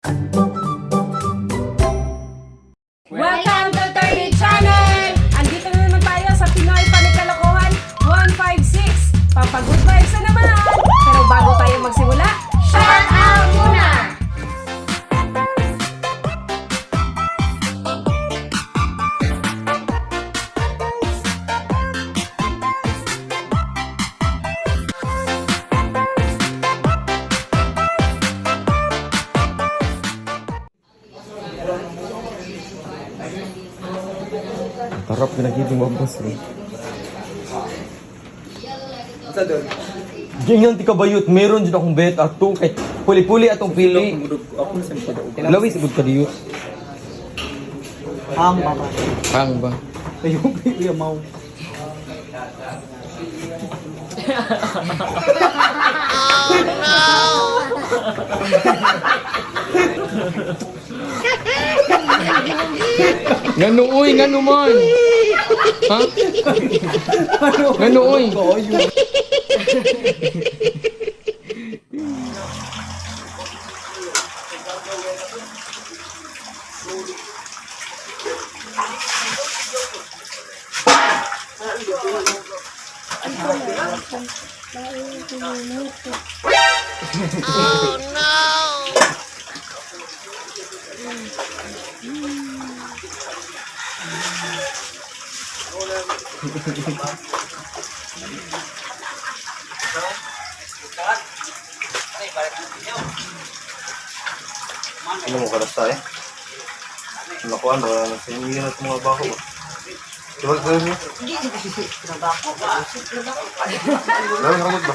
Welcome to Turny Channel! Andito na naman tayo sa Pinoy Panikalokohan 156. Papagood vibes na naman! Pero bago tayo magsimula, shout out muna! Harap na nagiging mabos eh. Sa doon. Ganyan ti kabayot, meron dyan akong bet ato kay puli-puli atong pili. Ako na sa mga Lawis igod ka diyo. Hang ba ba? Hang ba? Ayun, baby, amaw. Ngano uy, ngano man? Ha? Ngano uy? Ano mo kalas tayo? Nakuha ba? Hindi na itong mga bako ba? Diba ka niyo? Hindi na bako ba? Lawin ramot ba?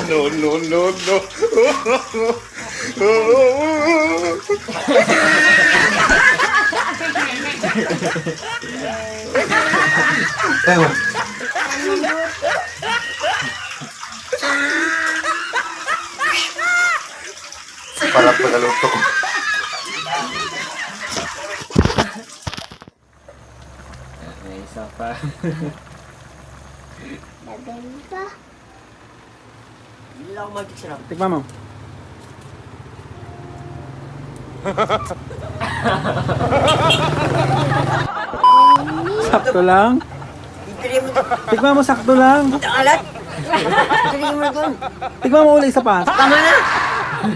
No, no, no, no. Ewan. Para pagaluto. May isa pa. Maganda. Tikman mo. Sakto lang. Tikman mo, sakto lang. Alat! Tignan mo doon. Tikman mo ulit isa pa. Tama na!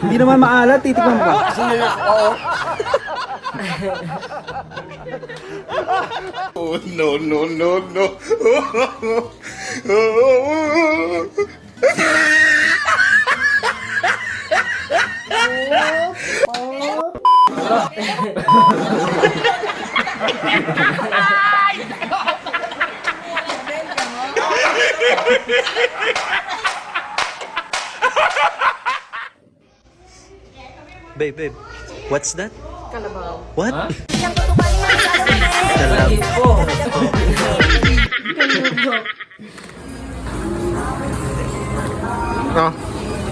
Hindi naman maalat, titikman mo pa. Sino na? Oo. Oh, no, no, no, no. Babe, what's that? Kalabaw. What? Ah,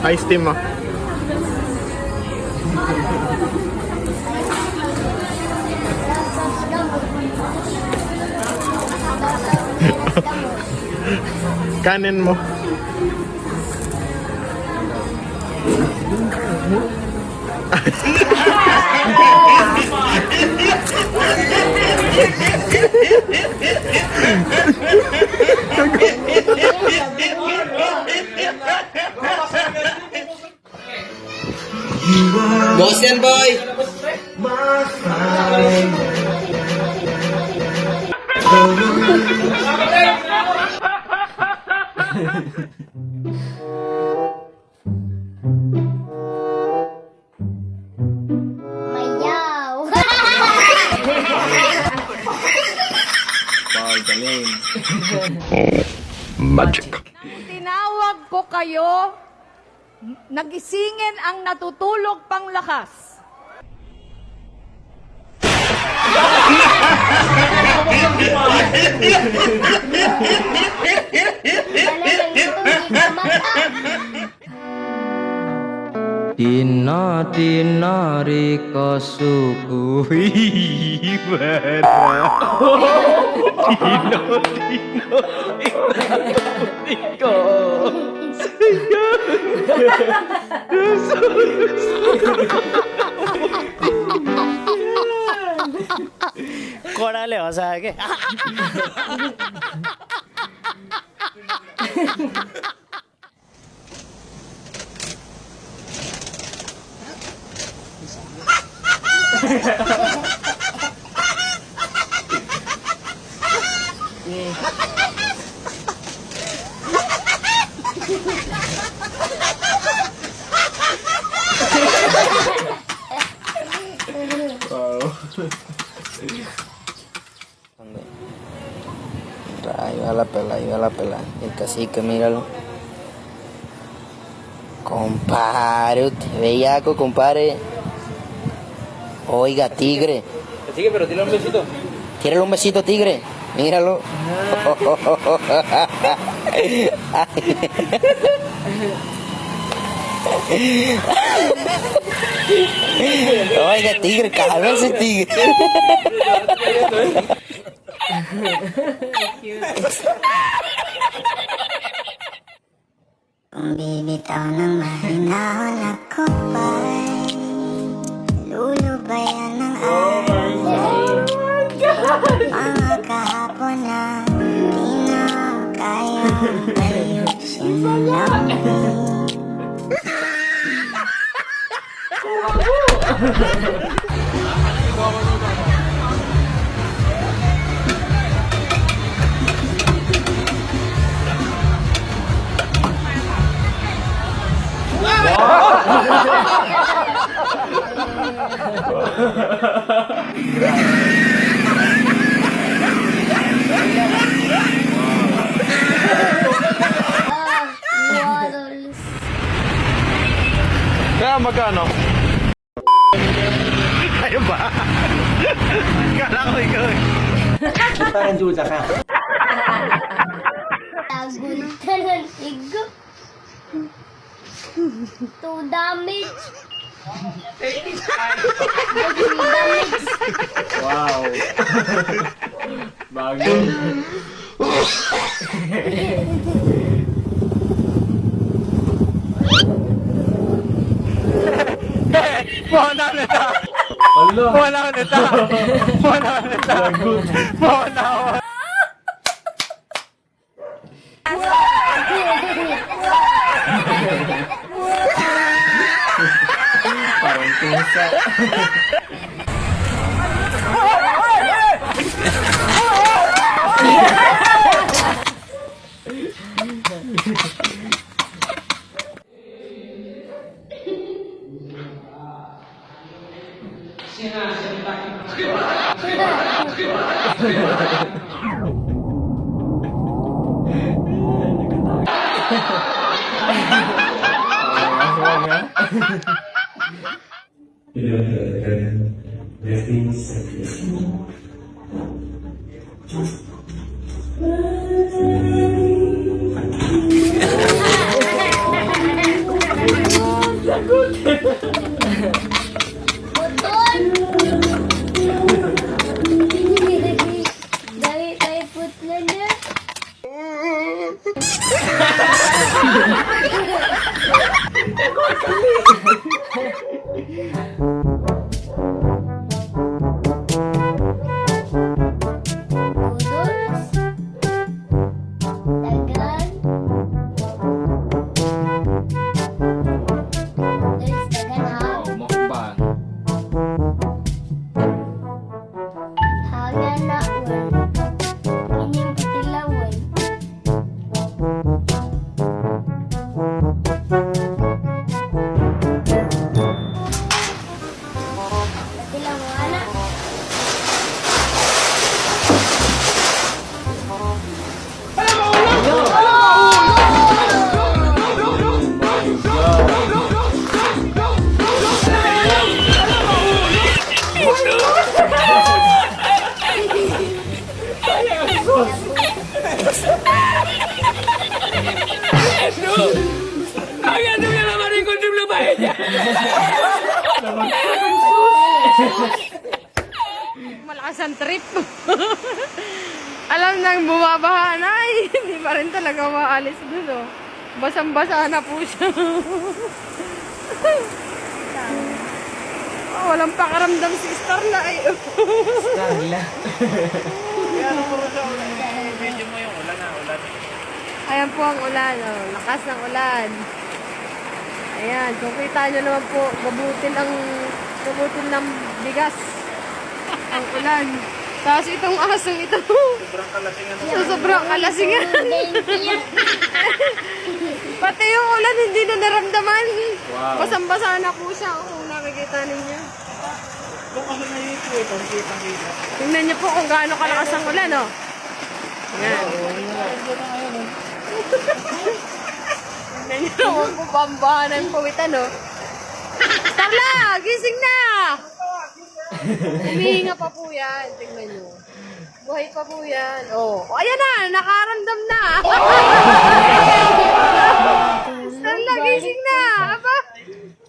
ice team ah. Kanin mo. Boss yan, boy! Mayaw! Magic. Tinawag ko kayo, nagisingin ang natutulog pang lakas. Tina-tinari kasuku ibara. Tino-tino Córale, o sea que. Ahí va la pela, ahí va la pela. El cacique, míralo. Compadre, usted bellaco, compadre. Oiga, tigre. Sigue, pero tira un besito. Tírale un besito, tigre. Míralo. Oiga, tigre, cálmese, tigre. Kung bibitaw ng mahinahon ako ba'y lulubayan ng alay. Mga kahapon na di na kayang ayusin namin. Kaya magkano? Ayun ba? Kala ko ikaw eh. Parang duda ka. Taguntan ng sigo. To damage. Wow. Bago. Dahil tayo putla na. Udors. Dagan. Udors, dagan haw. Mukbang. Hagan na wan. Inyong katilawan. Katilawan na. malakas ang trip. Alam nang bumabaha na, hindi pa rin talaga maalis dun, oh. Basang-basa na po siya. Oh, walang pakaramdam si Starla, eh. Starla. Ayan po ang ulan, oh. Lakas ng ulan. Ayan, kung kita nyo naman po, gabutin ng bigas ang ulan. Tapos itong asong ito, sobrang kalasingan. Pati yung ulan hindi na naramdaman. Basang-basa na po siya, kung nakikita ninyo. Tingnan niyo po kung gaano kalakas ang ulan, oh. Ayan. Tingnan niyo kung bambahan ng pawitan, oh. Starla, gising na! Humihinga pa po yan. Tingnan nyo. Buhay pa po yan. Oh, ayan na! Nakaramdam na! Starla, gising na! Aba,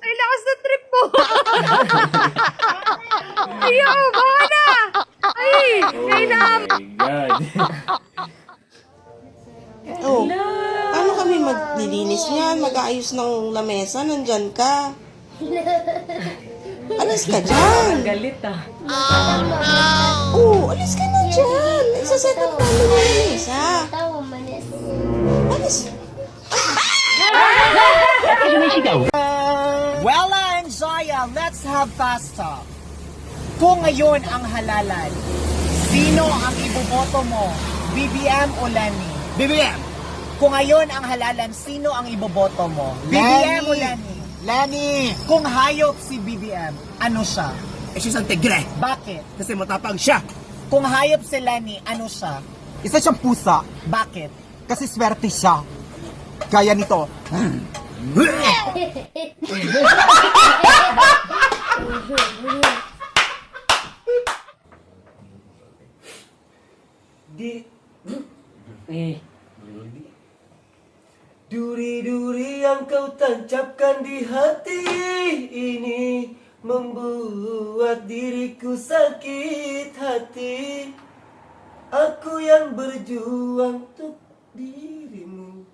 ay lakas na trip po! Ayaw, baka na! Ay, ay na! Oh, paano kami maglilinis niyan? Mag-aayos ng lamesa? Nandyan ka. Alis ka dyan. Galit ah. Oh, alis ka na dyan. Isa-set up namin yung lamesa. Alis. Well, Zaya, let's have fast talk. Kung ngayon ang halalan, sino ang iboboto mo? BBM o Lenny? BBM! Kung ngayon ang halalan, sino ang iboboto mo? BBM o Lenny? Lenny! Kung hayop si BBM, ano siya? Siya isang tigre. Bakit? Kasi matapang siya. Kung hayop si Lenny, ano siya? Isa siyang pusa. Bakit? Kasi swerte siya. Gaya nito. Duri-duri yang kau tancapkan di hati ini membuat diriku sakit hati. Aku yang berjuang untuk dirimu.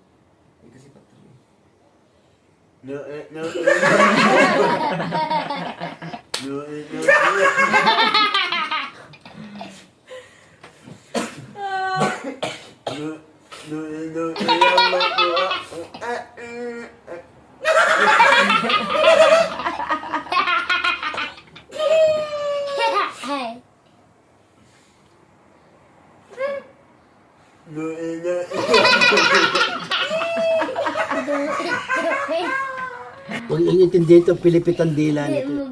Huwag niyong intindihin itong pilipitan dila nito.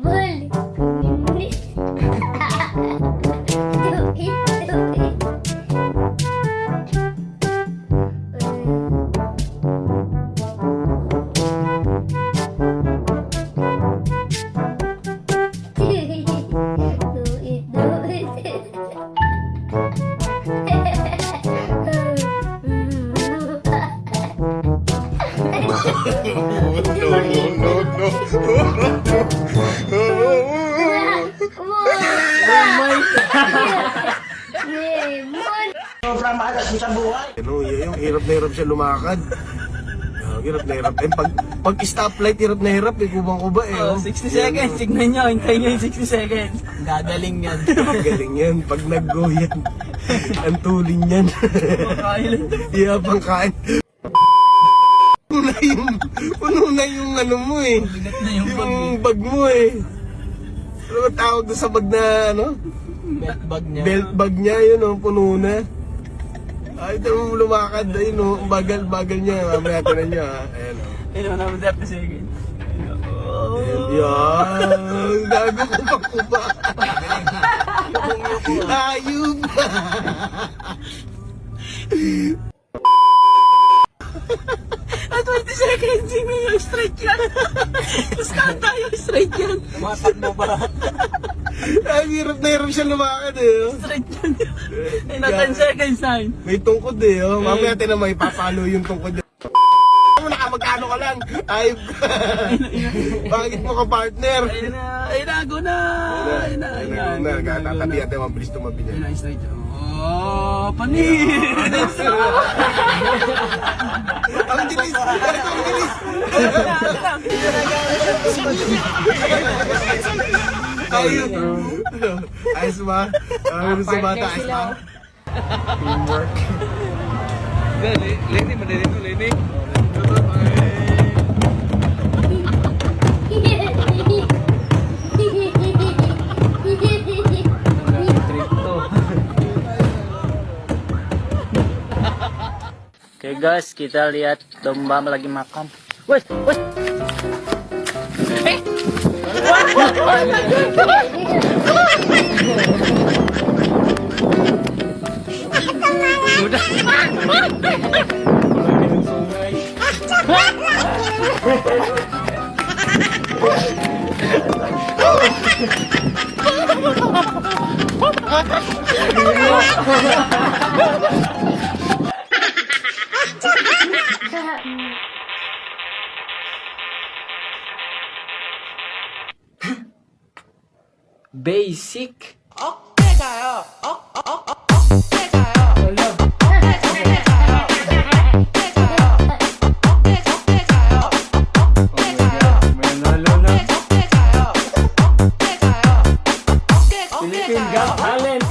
Sobrang malas mo sa buhay. Yung hirap na hirap siya lumakad. Hirap na hirap. Pag stoplight, hirap na hirap. Kubang-kuba eh. 60 seconds. Tignan nyo. Hintayin nyo yung 60 seconds. Gagaling yan. Galing yan. Pag nag-go yan. Ang tuling yan. Iya, pangkain. Puno na yung ano mo eh. Bigat na yung bag Yung bag mo eh. Ano ba tawag doon sa bag na ano? belt bag niya. Belt bag niya yun oh. Puno na. Ay, ito mo lumakad. Ayun oh. Bagal niya. Mamaya tinan niya ha. Ayan oh. Ayun, 30 seconds. Yan. Gago ko pa. Ayun. 20 seconds. Sino yung straight yan? Start tayo. Straight yan. Matakbo ba? Ang hirap na hirap siya lumakad eh. Oh. Straight yan. Ayun na 10 seconds na. May tungkod eh. Oh. Mamaya tinan mo ipapalo yung tungkod. Ano na ka ano ka lang? Ay, bakit mo ka partner? Ayun na, go na. Ayun na, ayun na. Tatabihan tayo, mabilis tumabili. Ayun na, straight. Oh, panis! Ang bilis! Ang bilis! Ayun! Ayos ba? Ayos sa bata, ayos ba? Teamwork. Lenny, malirin mo, Lenny. Okay guys, kita lihat domba lagi makan. Wes, wes. Basic. Philippine Got Talent.